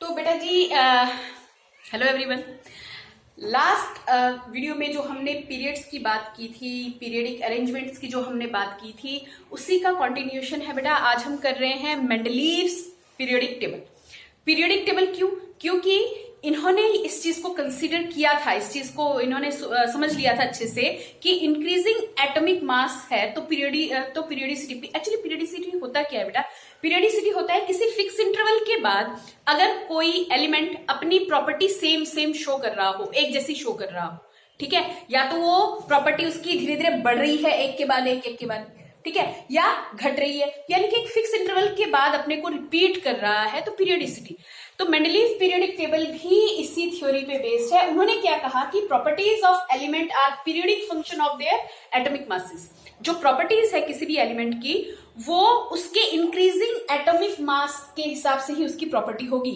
तो बेटा जी hello everyone. Last video में जो हमने पीरियड्स की बात की थी, पीरियडिक अरेंजमेंट्स की जो हमने बात की थी, उसी का कंटिन्यूएशन है बेटा। आज हम कर रहे हैं Mendeleev's periodic table. Periodic table क्योंकि इन्होंने इस चीज को कंसीडर किया था, इस चीज को इन्होंने समझ लिया था अच्छे से कि इंक्रीजिंग एटॉमिक मास है तो पीरियडिसिटी। एक्चुअली पीरियडिसिटी होता क्या है बेटा? पीरियडिसिटी होता है किसी फिक्स इंटरवल के बाद अगर कोई एलिमेंट अपनी प्रॉपर्टी सेम शो कर रहा हो, एक जैसी शो कर रहा हो, ठीक है, या तो वो प्रॉपर्टी उसकी धीरे धीरे बढ़ रही है एक के बाद एक, ठीक है, या घट रही है, यानी कि एक फिक्स इंटरवल के बाद अपने को रिपीट कर रहा है, तो पीरियडिसिटी। तो मेंडलीव पीरियडिक टेबल भी इसी थ्योरी पे बेस्ड है। उन्होंने क्या कहा कि properties of element are periodic function of their atomic masses. जो प्रॉपर्टीज है किसी भी एलिमेंट की, वो उसके इंक्रीजिंग एटॉमिक मास के हिसाब से ही उसकी प्रॉपर्टी होगी।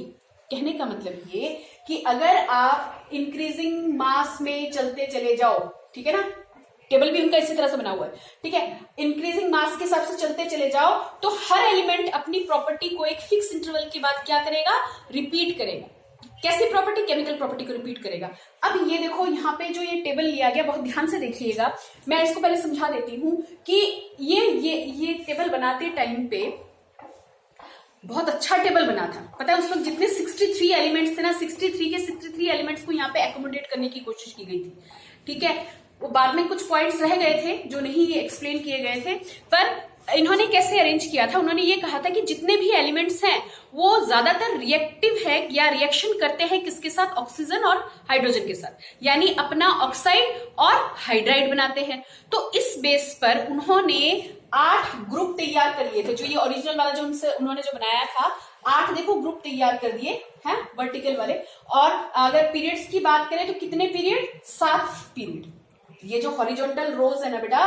कहने का मतलब ये कि अगर आप इंक्रीजिंग मास में चलते चले जाओ, ठीक है ना, टेबल भी उनका इसी तरह से बना हुआ है, ठीक है, इंक्रीजिंग मास के हिसाब से चलते चले जाओ तो हर एलिमेंट अपनी प्रॉपर्टी को एक फिक्स इंटरवल के बाद क्या करेगा? रिपीट करेगा। कैसी प्रॉपर्टी? केमिकल प्रॉपर्टी को रिपीट करेगा। अब ये देखो, यहाँ पे जो ये टेबल लिया गया, बहुत ध्यान से देखिएगा, मैं इसको पहले समझा देती हूँ कि ये टेबल बनाते टाइम पे बहुत अच्छा टेबल बना था। पता है उस वक्त जितने 63 एलिमेंट्स थे ना, 63 एलिमेंट्स को यहाँ पे एकोमोडेट करने की कोशिश की गई थी, ठीक है। वो बाद में कुछ पॉइंट्स रह गए थे जो नहीं एक्सप्लेन किए गए थे, पर इन्होंने कैसे अरेंज किया था? उन्होंने ये कहा था कि जितने भी एलिमेंट्स हैं वो ज्यादातर रिएक्टिव है या रिएक्शन करते हैं किसके साथ? ऑक्सीजन और हाइड्रोजन के साथ, यानी अपना ऑक्साइड और हाइड्राइड बनाते हैं। तो इस बेस पर उन्होंने 8 ग्रुप तैयार कर लिए थे। जो ये ओरिजिनल वाला जो उन्होंने जो बनाया था, 8 देखो ग्रुप तैयार कर दिए हैं वर्टिकल वाले। और अगर पीरियड्स की बात करें तो कितने पीरियड? 7 पीरियड। ये जो हॉरिजॉन्टल रोज है ना बेटा,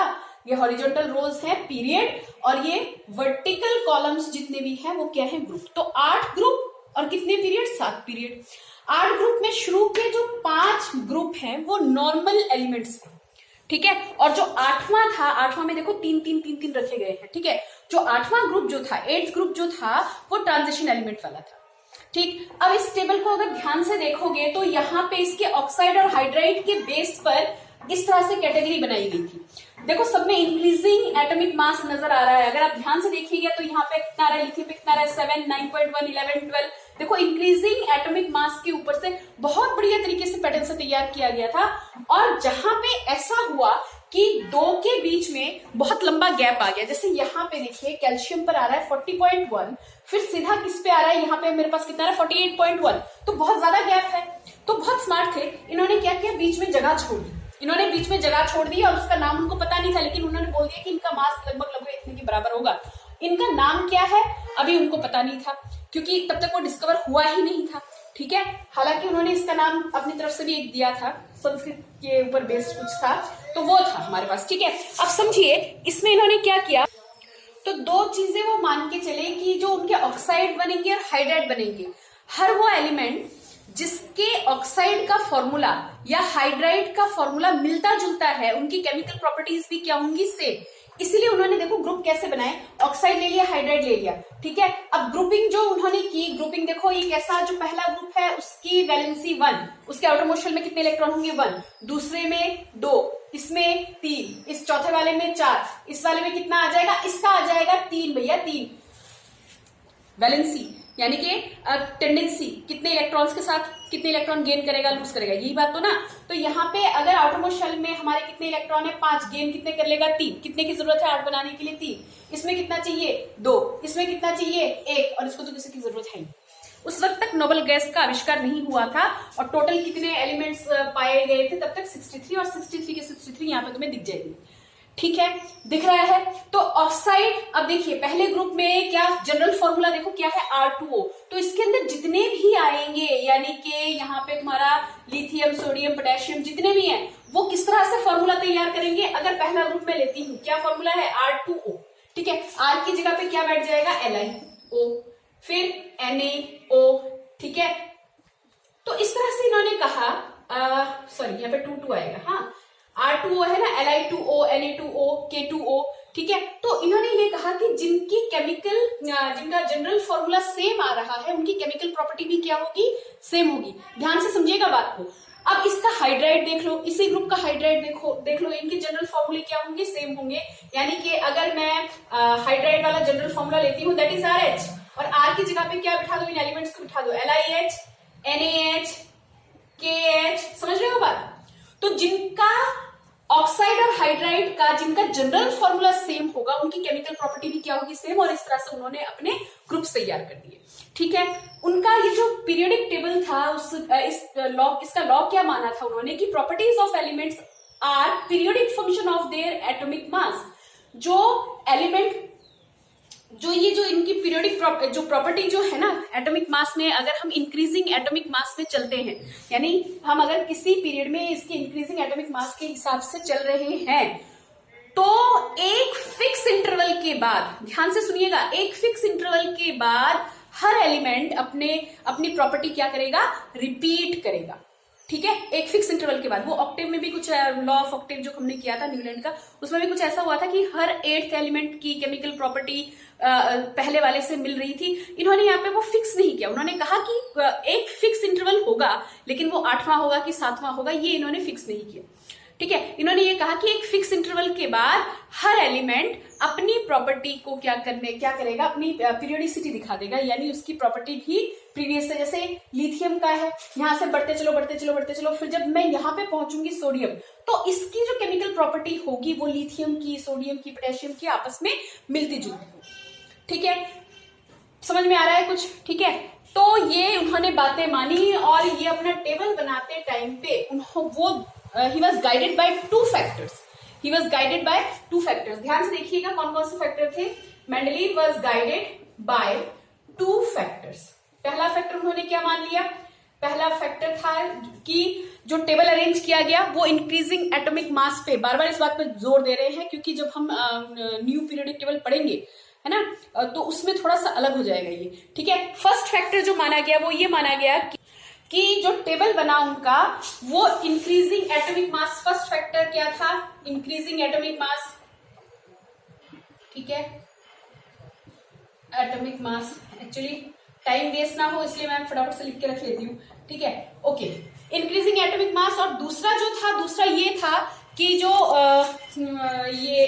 ये हॉरिजॉन्टल रोज है पीरियड, और ये वर्टिकल कॉलम्स जितने भी हैं वो क्या है? ग्रुप। तो 8 ग्रुप और कितने पीरियड? 7 पीरियड। 8 ग्रुप में शुरू के जो 5 ग्रुप हैं वो नॉर्मल एलिमेंट्स हैं, ठीक है, और जो 8वां था, 8वां में देखो 3 रखे गए हैं, ठीक है। जो 8वां ग्रुप जो था, 8th ग्रुप जो था, वो ट्रांजिशन एलिमेंट वाला था, ठीक। अब इस टेबल को अगर ध्यान से देखोगे तो यहाँ पे इसके ऑक्साइड और हाइड्राइड के बेस पर इस तरह से कैटेगरी बनाई गई थी। देखो सब में इंक्रीजिंग एटॉमिक मास नजर आ रहा है। अगर आप ध्यान से देखिएगा तो यहाँ पे कितना आ रहा है, लिथियम पे कितना आ रहा है? 7, 9.1, 11, 12। देखो इंक्रीजिंग एटॉमिक मास के ऊपर से बहुत बढ़िया तरीके से पैटर्न से तैयार किया गया था। और जहां पे ऐसा हुआ कि 2 के बीच में बहुत लंबा गैप आ गया, जैसे यहाँ पे देखिए कैल्शियम पर आ रहा है 40.1, फिर सीधा किस पे आ रहा है? यहाँ पे मेरे पास कितना आ रहा है? 48.1। तो बहुत ज्यादा गैप है। तो बहुत स्मार्ट थे, इन्होंने क्या किया? बीच में जगह छोड़ दी। इन्होंने बीच में जगह छोड़ दी और उसका नाम उनको पता नहीं था, लेकिन उन्होंने बोल दिया कि इनका मास लगभग इतने के बराबर होगा। इनका नाम क्या है अभी उनको पता नहीं था, क्योंकि तब तक वो डिस्कवर हुआ ही नहीं था, ठीक है। हालांकि उन्होंने इसका नाम अपनी तरफ से भी एक दिया था, संस्कृत के ऊपर बेस्ड कुछ था, तो वो था हमारे पास, ठीक है। अब समझिए इसमें इन्होंने क्या किया। तो 2 चीजें वो मान के चले कि जो उनके ऑक्साइड बनेंगे और हाइड्राइड बनेंगे, हर वो एलिमेंट जिसके ऑक्साइड का फॉर्मूला या हाइड्राइड का फॉर्मूला मिलता जुलता है, उनकी केमिकल प्रॉपर्टीज भी क्या होंगी? सेम। इसीलिए उन्होंने देखो ग्रुप कैसे बनाए, ऑक्साइड ले लिया, हाइड्राइड ले लिया, ठीक है। अब ग्रुपिंग जो उन्होंने की, ग्रुपिंग देखो ये कैसा, जो पहला ग्रुप है उसकी वैलेंसी 1, उसके आउटर मोस्ट शेल में कितने इलेक्ट्रॉन होंगे? 1, दूसरे में 2, इसमें 3, इस चौथे वाले में 4, इस वाले में कितना आ जाएगा? इसका आ जाएगा 3 भैया, 3 वैलेंसी, यानी कि टेंडेंसी, कितने इलेक्ट्रॉन्स के साथ कितने इलेक्ट्रॉन गेन करेगा, लूज करेगा, यही बात तो ना। तो यहाँ पे अगर आउटरमोस्ट शेल में हमारे कितने इलेक्ट्रॉन है? 5, गेन कितने कर लेगा? 3। कितने की जरूरत है 8 बनाने के लिए? 3। इसमें कितना चाहिए? 2। इसमें कितना चाहिए? 1। और इसको तो किसी की जरूरत है नहीं। उस वक्त तक नोबल गैस का आविष्कार नहीं हुआ था, और टोटल कितने एलिमेंट्स पाए गए थे तब तक? 63, और 63 के 63 यहाँ पे तुम्हें दिख जाएगी, ठीक है, दिख रहा है। तो ऑक्साइड, अब देखिए पहले ग्रुप में क्या जनरल फॉर्मूला देखो क्या है? R2O। तो इसके अंदर जितने भी आएंगे, यानी कि यहाँ पे तुम्हारा लिथियम, सोडियम, पोटेशियम जितने भी हैं, वो किस तरह से फॉर्मूला तैयार करेंगे? अगर पहला ग्रुप में लेती हूँ, क्या फॉर्मूला है? R2O, ठीक है। R की जगह पे क्या बैठ जाएगा? LiO, फिर NaO, ठीक है। तो इस तरह से इन्होंने कहा, सॉरी यहाँ पे 2 आएगा, हाँ, R2O है ना, Li2O, Na2O, K2O, ठीक है, तो इन्होंने ये कहा कि जिनका जनरल फॉर्मूला सेम आ रहा है उनकी केमिकल प्रॉपर्टी भी क्या होगी, सेम होगी। ध्यान से समझिएगा बात को। अब इसका हाइड्राइड देख लो, इसी ग्रुप का हाइड्राइड देख लो, इनके जनरल फॉर्मूले क्या होंगे, सेम होंगे। यानी कि अगर मैं हाइड्राइड वाला जनरल फॉर्मूला लेती हूँ दैट इज RH, और R की जगह पे क्या बिठा दो, इन एलिमेंट्स को बिठा दो, LiH, NaH, KH, समझ रहे हो बात। तो जिनका ऑक्साइड और हाइड्राइड का जिनका जनरल फॉर्मूला सेम होगा उनकी केमिकल प्रॉपर्टी भी क्या होगी, सेम, और इस तरह से उन्होंने अपने ग्रुप्स तैयार कर दिए। ठीक है, उनका ये जो पीरियोडिक टेबल था इसका लॉ क्या माना था उन्होंने कि properties of elements are periodic function of their atomic mass. जो एलिमेंट जो इनकी पीरियोडिक जो प्रॉपर्टी जो है ना एटॉमिक मास में, अगर हम इंक्रीजिंग एटॉमिक मास में चलते हैं, यानी हम अगर किसी पीरियड में इसके इंक्रीजिंग एटॉमिक मास के हिसाब से चल रहे हैं, तो एक फिक्स इंटरवल के बाद, ध्यान से सुनिएगा, एक फिक्स इंटरवल के बाद हर एलिमेंट अपनी प्रॉपर्टी क्या करेगा, रिपीट करेगा। ठीक है, एक फिक्स इंटरवल के बाद। वो ऑक्टेव में भी कुछ लॉ ऑफ ऑक्टेव जो हमने किया था न्यूलैंड का, उसमें भी कुछ ऐसा हुआ था कि हर 8th एलिमेंट की केमिकल प्रॉपर्टी पहले वाले से मिल रही थी। इन्होंने यहाँ पे वो फिक्स नहीं किया, उन्होंने कहा कि एक फिक्स इंटरवल होगा, लेकिन वो 8वां होगा कि 7वां होगा ये इन्होंने फिक्स नहीं किया। ठीक है, इन्होंने ये कहा कि एक फिक्स इंटरवल के बाद हर एलिमेंट अपनी प्रॉपर्टी को क्या करेगा, अपनी पीरियोडिसिटी दिखा देगा, यानी उसकी प्रॉपर्टी भी प्रीवियस से, जैसे लिथियम का है, यहां से बढ़ते चलो, फिर जब मैं यहां पे पहुंचूंगी सोडियम, तो इसकी जो केमिकल प्रॉपर्टी होगी वो लिथियम की, सोडियम की, पोटेशियम की आपस में मिलती जुलती होगी। ठीक है, समझ में आ रहा है कुछ। ठीक है, तो ये उन्होंने बातें मानी, और ये अपना टेबल बनाते टाइम पे he was guided by two factors। ध्यान से देखिएगा कौन कौन से फैक्टर थे। Mendeleev was guided by two factors। पहला फैक्टर उन्होंने क्या मान लिया, पहला फैक्टर था कि जो टेबल अरेंज किया गया वो इंक्रीजिंग एटॉमिक मास पे, बार बार इस बात पे जोर दे रहे हैं क्योंकि जब हम न्यू पीरियोडिक टेबल पढ़ेंगे, है ना, तो उसमें थोड़ा सा अलग हो जाएगा ये। ठीक है, फर्स्ट फैक्टर जो माना गया वो ये माना गया कि जो टेबल बना उनका वो increasing atomic mass, first factor क्या था, इंक्रीजिंग एटॉमिक मास। ठीक है, atomic mass, actually time waste ना हो इसलिए मैं फटाफट से लिख के रख लेती हूँ। ठीक है, ओके, इंक्रीजिंग एटॉमिक मास। और दूसरा ये था कि जो ये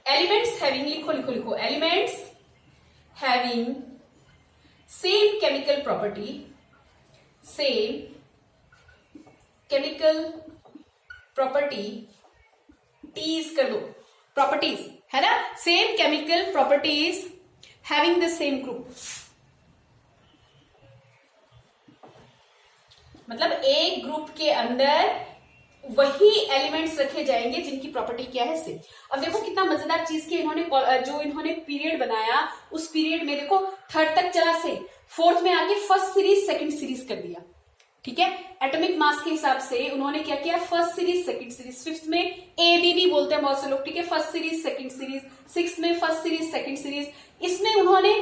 एलिमेंट्स हैविंग, लिखो, elements having same chemical property, टीज कर दो, प्रॉपर्टीज है ना, same chemical properties having the same group. मतलब एक ग्रुप के अंदर वही एलिमेंट्स रखे जाएंगे जिनकी प्रॉपर्टी क्या है, सेम। अब देखो कितना मजेदार चीज की इन्होंने पीरियड बनाया, उस पीरियड में देखो 3rd तक चला से 4th में आके फर्स्ट सीरीज सेकंड सीरीज कर दिया। ठीक है, एटॉमिक मास के हिसाब से उन्होंने क्या किया, first series second series, 5th में ABB बोलते हैं बहुत से लोग। ठीक है, first series second series, 6th में फर्स्ट सीरीज सेकंड सीरीज। इसमें उन्होंने,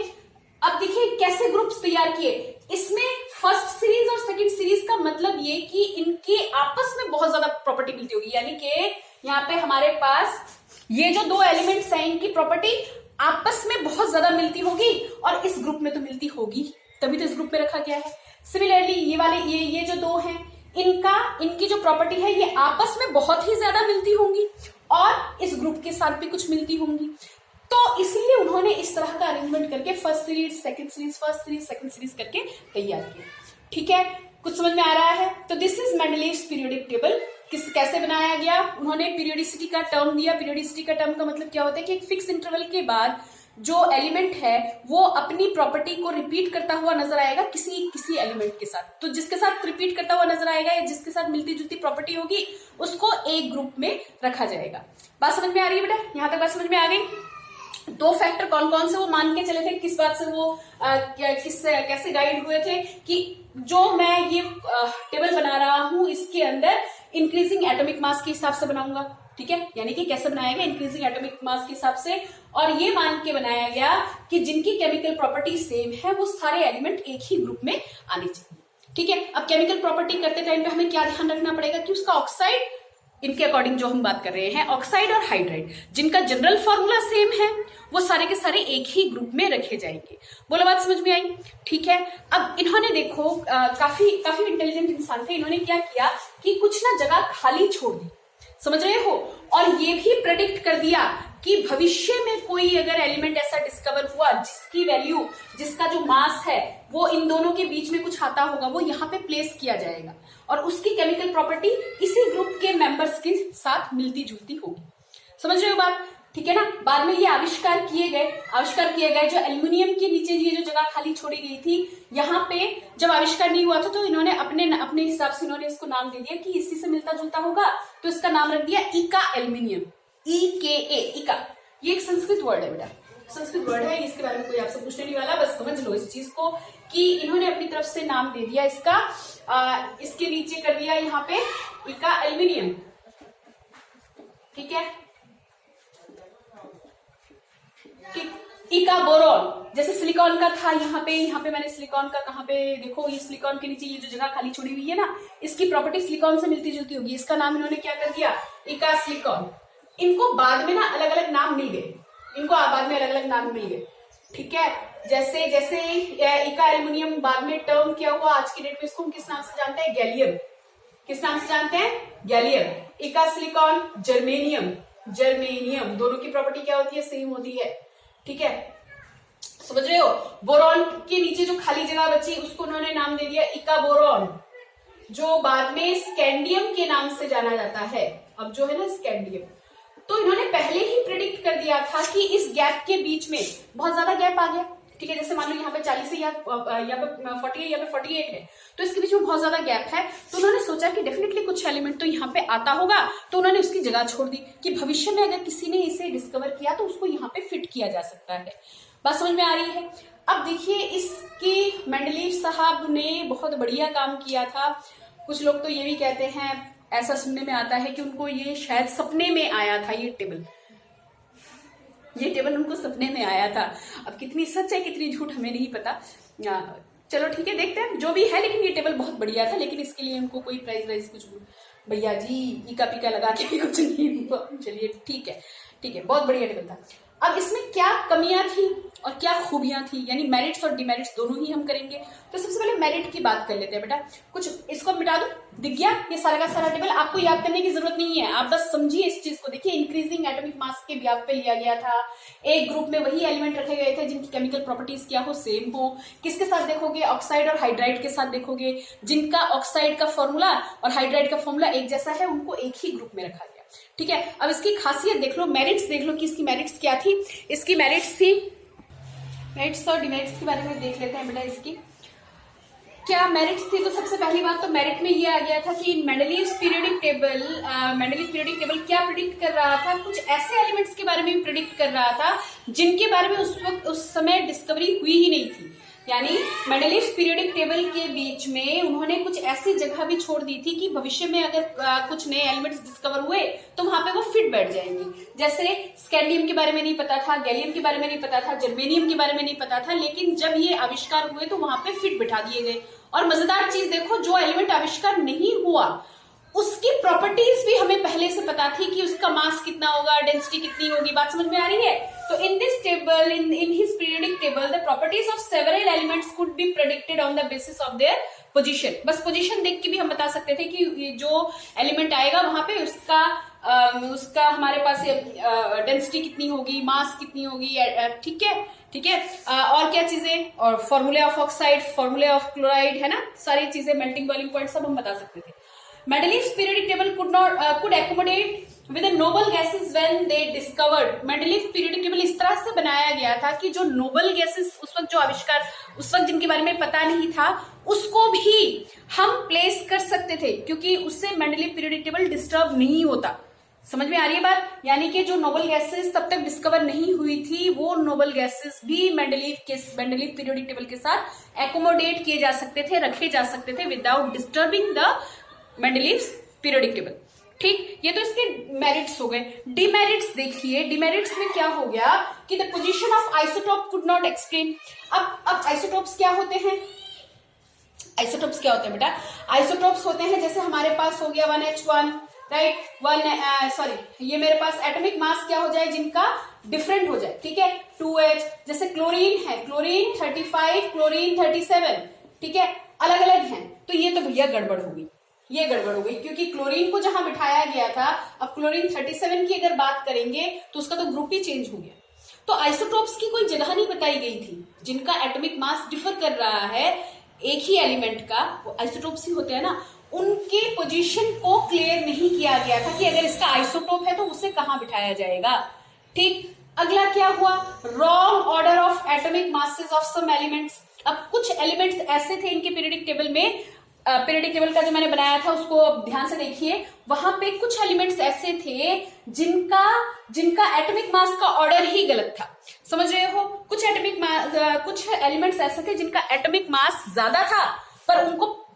अब देखिए कैसे ग्रुप्स तैयार किए, इसमें फर्स्ट सीरीज और सेकंड सीरीज का मतलब ये कि इनके आपस में बहुत ज्यादा प्रॉपर्टी मिलती होगी, यानी कि यहाँ पे हमारे पास ये जो 2 एलिमेंट्स हैं इनकी प्रॉपर्टी आपस में बहुत ज्यादा मिलती होगी, और इस ग्रुप में तो मिलती होगी, तभी तो इस ग्रुप में रखा गया है। सिमिलरली ये जो 2 हैं इनकी जो प्रॉपर्टी है ये आपस में बहुत ही ज्यादा मिलती होंगी, और इस ग्रुप के साथ भी कुछ मिलती होंगी। तो इसलिए उन्होंने इस तरह का अरेंजमेंट करके first series second series, first series second series करके तैयार किया। ठीक है, कुछ समझ में आ रहा है। तो this is Mendeleev's periodic table. कैसे बनाया गया, उन्होंने पीरियोडिसिटी का टर्म दिया। पीरियोडिसिटी का टर्म का मतलब क्या होता है कि एक फिक्स इंटरवल के बाद जो एलिमेंट है वो अपनी प्रॉपर्टी को रिपीट करता हुआ नजर आएगा किसी एलिमेंट के साथ। तो जिसके साथ रिपीट करता हुआ नजर आएगा या जिसके साथ मिलती जुलती प्रॉपर्टी होगी उसको एक ग्रुप में रखा जाएगा। बात समझ में आ रही है बेटा, यहां तक बात समझ में आ गई। 2 फैक्टर कौन कौन से वो मान के चले थे, किस बात से वो कैसे गाइड हुए थे कि जो मैं ये टेबल बना रहा हूं इसके अंदर इंक्रीजिंग एटॉमिक मास के हिसाब से बनाऊंगा। ठीक है, यानी कि कैसे बनाया गया, इंक्रीजिंग एटॉमिक मास के हिसाब से, और ये मान के बनाया गया कि जिनकी केमिकल प्रॉपर्टी सेम है वो सारे एलिमेंट एक ही ग्रुप में आने चाहिए। ठीक है, अब केमिकल प्रॉपर्टी करते टाइम पे हमें क्या ध्यान रखना पड़ेगा कि उसका ऑक्साइड इनके अकॉर्डिंग जो हम बात कर रहे हैं, ऑक्साइड और हाइड्राइड, जिनका जनरल फॉर्मूला सेम है, वो सारे के सारे एक ही ग्रुप में रखे जाएंगे। बोलो बात समझ में आई? ठीक है। अब इन्होंने देखो काफी इंटेलिजेंट इंसान थे, इन्होंने क्या किया कि कुछ ना जगह खाली छोड़ दी, समझ रहे हो, और ये भी प्रेडिक्ट कर दिया कि भविष्य में कोई अगर एलिमेंट ऐसा डिस्कवर हुआ जिसकी वैल्यू, जिसका जो मास है वो इन दोनों के बीच में कुछ आता होगा, वो यहाँ पे प्लेस किया जाएगा और उसकी केमिकल प्रॉपर्टी इसी ग्रुप के मेंबर्स के साथ मिलती जुलती होगी। समझ रहे हो बात? ठीक है ना। बाद में ये आविष्कार किए गए जो एल्युमिनियम के नीचे ये जो जगह खाली छोड़ी गई थी, यहाँ पे जब आविष्कार नहीं हुआ था तो इन्होंने अपने हिसाब से इन्होंने इसको नाम दे दिया कि इसी से मिलता जुलता होगा, तो इसका नाम रख दिया इका एल्युमिनियम, EKA, इका। ये एक संस्कृत वर्ड है बेटा, संस्कृत वर्ड है, इसके बारे में कोई आपसे पूछने नहीं वाला, बस समझ लो इस चीज को कि इन्होंने अपनी तरफ से नाम दे दिया इसका, इसके नीचे कर दिया यहाँ पे इका एल्युमिनियम। ठीक है। इका बोरॉन, जैसे सिलिकॉन का था यहाँ पे मैंने सिलिकॉन का कहाँ पे देखो, ये सिलिकॉन के नीचे ये जो जगह खाली छोड़ी हुई है ना, इसकी प्रॉपर्टी सिलिकॉन से मिलती जुलती होगी, इसका नाम इन्होंने क्या कर दिया, इका सिलिकॉन। इनको बाद में ना अलग अलग नाम मिल गए, ठीक है। जैसे इका एल्युमिनियम बाद में टर्म क्या हुआ, आज की डेट में इसको हम किस नाम से जानते हैं, गैलियम। किस नाम से जानते हैं, गैलियम। इका सिलिकॉन, जर्मेनियम, दोनों की प्रॉपर्टी क्या होती है, सेम होती है। ठीक है, समझ रहे हो। बोरॉन के नीचे जो खाली जगह बची उसको उन्होंने नाम दे दिया इका बोरॉन, जो बाद में स्कैंडियम के नाम से जाना जाता है, अब जो है ना स्कैंडियम। तो इन्होंने पहले ही प्रेडिक्ट कर दिया था कि इस गैप के बीच में बहुत ज्यादा गैप आ गया। ठीक है, जैसे मान लो यहाँ पे 40 है, यहाँ पे 40 है, यहाँ पे 48 है, तो इसके बीच में बहुत ज्यादा गैप है। तो उन्होंने सोचा कि डेफिनेटली कुछ एलिमेंट तो यहाँ पे आता होगा, तो उन्होंने उसकी जगह छोड़ दी कि भविष्य में अगर किसी ने इसे डिस्कवर किया तो उसको यहाँ पे फिट किया जा सकता है। बात समझ में आ रही है। अब देखिए, इसकी मेंडलीव साहब ने बहुत बढ़िया काम किया था। कुछ लोग तो ये भी कहते हैं, ऐसा सुनने में आता है कि उनको ये शायद सपने में आया था, ये टेबल उनको सपने में आया था। अब कितनी सच है कितनी झूठ हमें नहीं पता, चलो ठीक है, देखते हैं जो भी है। लेकिन ये टेबल बहुत बढ़िया था, लेकिन इसके लिए उनको कोई प्राइज वाइज कुछ भैया जी इका पिका लगा के भी कुछ नहीं। चलिए ठीक है, बहुत बढ़िया टेबल था। अब इसमें क्या कमियां थी और क्या खूबियां थी, यानी मेरिट्स और डिमेरिट्स दोनों ही हम करेंगे। तो सबसे पहले मेरिट की बात कर लेते हैं बेटा। कुछ इसको मिटा दो, दिख गया ये सारा का सारा टेबल, आपको याद करने की जरूरत नहीं है, आप बस समझिए इस चीज को। देखिए, इंक्रीजिंग एटॉमिक मास के ब्याज पे लिया गया था। एक ग्रुप में वही एलिमेंट रखे गए थे जिनकी केमिकल प्रॉपर्टीज क्या हो, सेम हो। किसके साथ देखोगे, ऑक्साइड और हाइड्राइड के साथ देखोगे। जिनका ऑक्साइड का फॉर्मूला और हाइड्राइड का फॉर्मूला एक जैसा है, उनको एक ही ग्रुप में रखा गया। ठीक है, अब इसकी खासियत देख लो, मेरिट्स देख लो कि इसकी मेरिट्स क्या थी। इसकी मेरिट्स और डिमेरिट्स के बारे में देख लेते हैं बेटा। इसकी क्या मेरिट्स थी, तो सबसे पहली बात तो मेरिट में ये आ गया था कि मेंडलीव पीरियोडिक टेबल क्या प्रेडिक्ट कर रहा था, कुछ ऐसे एलिमेंट्स के बारे में प्रेडिक्ट कर रहा था जिनके बारे में उस समय डिस्कवरी हुई ही नहीं थी। यानी मेंडलीव पीरियोडिक टेबल के बीच में उन्होंने कुछ ऐसी जगह भी छोड़ दी थी कि भविष्य में अगर कुछ नए एलिमेंट्स डिस्कवर हुए तो वहां पे वो फिट बैठ जाएंगी। जैसे स्कैंडियम के बारे में नहीं पता था, गैलियम के बारे में नहीं पता था, जर्मेनियम के बारे में नहीं पता था, लेकिन जब ये आविष्कार हुए तो वहां पे फिट बिठा दिए गए। और मजेदार चीज देखो, जो एलिमेंट आविष्कार नहीं हुआ उसकी प्रॉपर्टीज भी हमें पहले से पता थी कि उसका मास कितना होगा, डेंसिटी कितनी होगी। बात समझ में आ रही है। तो in this table, in his periodic table, the properties of several elements could be predicted on the basis of their position. बस पोजीशन देख के भी हम बता सकते थे कि ये जो एलिमेंट आएगा वहां पे उसका हमारे पास डेंसिटी कितनी होगी, मास कितनी होगी। ठीक है, और क्या चीजें, और फॉर्मूले ऑफ ऑक्साइड, फॉर्मूले ऑफ क्लोराइड, है ना, सारी चीजें, मेल्टिंग बॉइलिंग पॉइंट सब हम बता सकते थे। Mendeleev's periodic table could accommodate with the noble gases when they discovered। Mendeleev periodic table इस तरह से बनाया गया था कि जो नोबल गैसेस उस वक्त जो आविष्कार, उस वक्त जिनके बारे में पता नहीं था, उसको भी हम प्लेस कर सकते थे, क्योंकि उससे मेंडलीव पीरियोडिक टेबल डिस्टर्ब नहीं होता। समझ में आ रही है बात। यानी कि जो नोबल गैसेस तब तक डिस्कवर नहीं हुई थी, वो नोबल गैसेस भी मेंडलीव पीरियोडिक टेबल के साथ एकोमोडेट किए जा सकते थे, रखे जा सकते थे without disturbing the Mendeleev periodic table. ठीक, ये तो इसके मेरिट्स हो गए। डिमेरिट्स देखिए, डिमेरिट्स में क्या हो गया कि the position of isotope could not explain. अब आइसोटोप्स क्या होते हैं, बेटा, आइसोटोप्स होते हैं जैसे हमारे पास हो गया 1H1, राइट, ये मेरे पास एटॉमिक मास क्या हो जाए, जिनका डिफरेंट हो जाए, ठीक है, 2H। जैसे क्लोरीन है, क्लोरीन 35, क्लोरीन 37, ठीक है, अलग अलग हैं, तो ये तो भैया गड़बड़ हो गई, ये गड़बड़ हो गई, क्योंकि क्लोरीन को जहां बिठाया गया था, अब क्लोरीन 37 की अगर बात करेंगे तो उसका तो ग्रुप ही चेंज हो गया। तो आइसोटोप्स की कोई जगह नहीं बताई गई थी जिनका एटॉमिक मास डिफर कर रहा है एक ही एलिमेंट का, वो आइसोटोप्स ही होते हैं ना, उनके पोजीशन को क्लियर नहीं किया गया था कि अगर इसका आइसोटोप है तो उसे कहां बिठाया जाएगा। ठीक, अगला क्या हुआ, wrong order of atomic masses of some elements. अब कुछ एलिमेंट्स ऐसे थे इनके पीरियडिक टेबल में, पीरियडिक टेबल का जो मैंने बनाया था उसको ध्यान से देखिए, वहां पे कुछ एलिमेंट्स ऐसे थे जिनका एटॉमिक मास का ऑर्डर ही गलत था। समझ रहे हो, कुछ एलिमेंट्स ऐसे थे जिनका एटॉमिक मास ज्यादा था, पर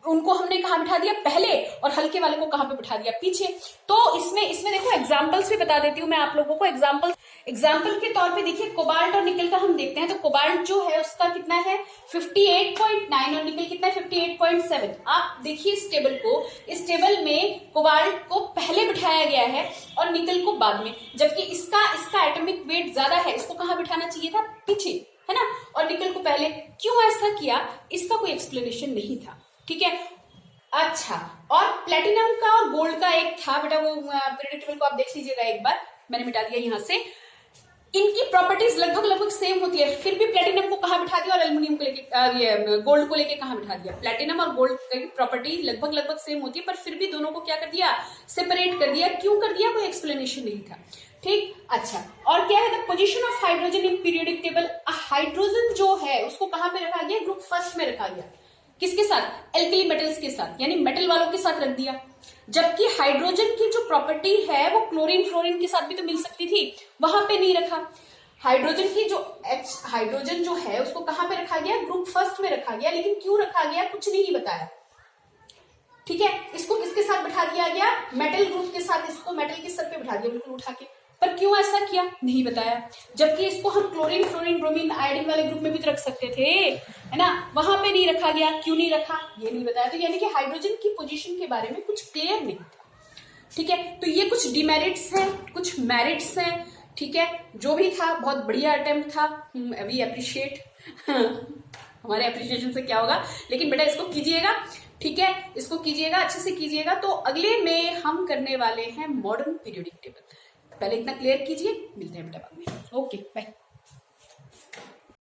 उनको हमने कहां बिठा दिया, पहले, और हल्के वाले को कहां पे बिठा दिया, पीछे। तो इसमें देखो एग्जांपल्स भी बता देती हूँ मैं आप लोगों को। एग्जांपल के तौर पे देखिए, कोबाल्ट और निकल का हम देखते हैं, तो कोबाल्ट जो है उसका कितना है 58.9 और निकल कितना है 58.7। आप देखिए इस टेबल को, इस टेबल में कोबाल्ट को पहले बिठाया गया है और निकल को बाद में, जबकि इसका एटॉमिक वेट ज्यादा है, इसको कहां बिठाना चाहिए था, पीछे, है ना, और निकल को पहले। क्यों ऐसा किया, इसका कोई एक्सप्लेनेशन नहीं था, ठीक है। अच्छा, और प्लेटिनम का और गोल्ड का एक था बेटा, वो पीरियडिक टेबल को आप देख लीजिएगा एक बार, मैंने मिटा दिया यहां से। इनकी प्रॉपर्टीज लगभग सेम होती है, फिर भी प्लेटिनम को कहां बिठा दिया और एल्युमिनियम को लेके गोल्ड को लेके कहां बिठा दिया। प्लेटिनम और गोल्ड की प्रॉपर्टी लगभग सेम होती है, पर फिर भी दोनों को क्या कर दिया, सेपरेट कर दिया। क्यों कर दिया, कोई एक्सप्लेनेशन नहीं था, ठीक। अच्छा, और क्या है, the position of hydrogen in periodic table. Hydrogen जो है उसको कहां पे रखा गया, ग्रुप फर्स्ट में रखा गया, किसके साथ, एल्कली मेटल्स के साथ, यानी मेटल वालों के साथ रख दिया। जबकि हाइड्रोजन की जो प्रॉपर्टी है वो क्लोरीन फ्लोरीन के साथ भी तो मिल सकती थी, वहां पे नहीं रखा। हाइड्रोजन की जो हाइड्रोजन जो है उसको कहां पे रखा गया, ग्रुप फर्स्ट में रखा गया, लेकिन क्यों रखा गया कुछ नहीं बताया, ठीक है। इसको किसके साथ बिठा दिया गया, मेटल ग्रुप के साथ, इसको मेटल के सर पे बिठा दिया बिल्कुल उठा के, पर क्यों ऐसा किया नहीं बताया। जबकि इसको हम क्लोरीन फ्लोरीन ब्रोमीन आयोडीन वाले ग्रुप में भी तो रख सकते थे, है ना, वहां पे नहीं रखा गया, क्यों नहीं रखा ये नहीं बताया। तो यानी कि हाइड्रोजन की पोजीशन के बारे में कुछ क्लियर नहीं था, ठीक है। तो ये कुछ डिमेरिट्स हैं, कुछ मेरिट्स हैं, ठीक है। जो भी था बहुत बढ़िया अटेम्प्ट था, वी अप्रिशिएट हमारे अप्रिशिएशन से क्या होगा, लेकिन बेटा इसको कीजिएगा, ठीक है, इसको कीजिएगा, अच्छे से कीजिएगा। तो अगले में हम करने वाले हैं मॉडर्न पीरियोडिक टेबल। पहले इतना क्लियर कीजिए, मिलते हैं बेटा बाद में। Okay bye.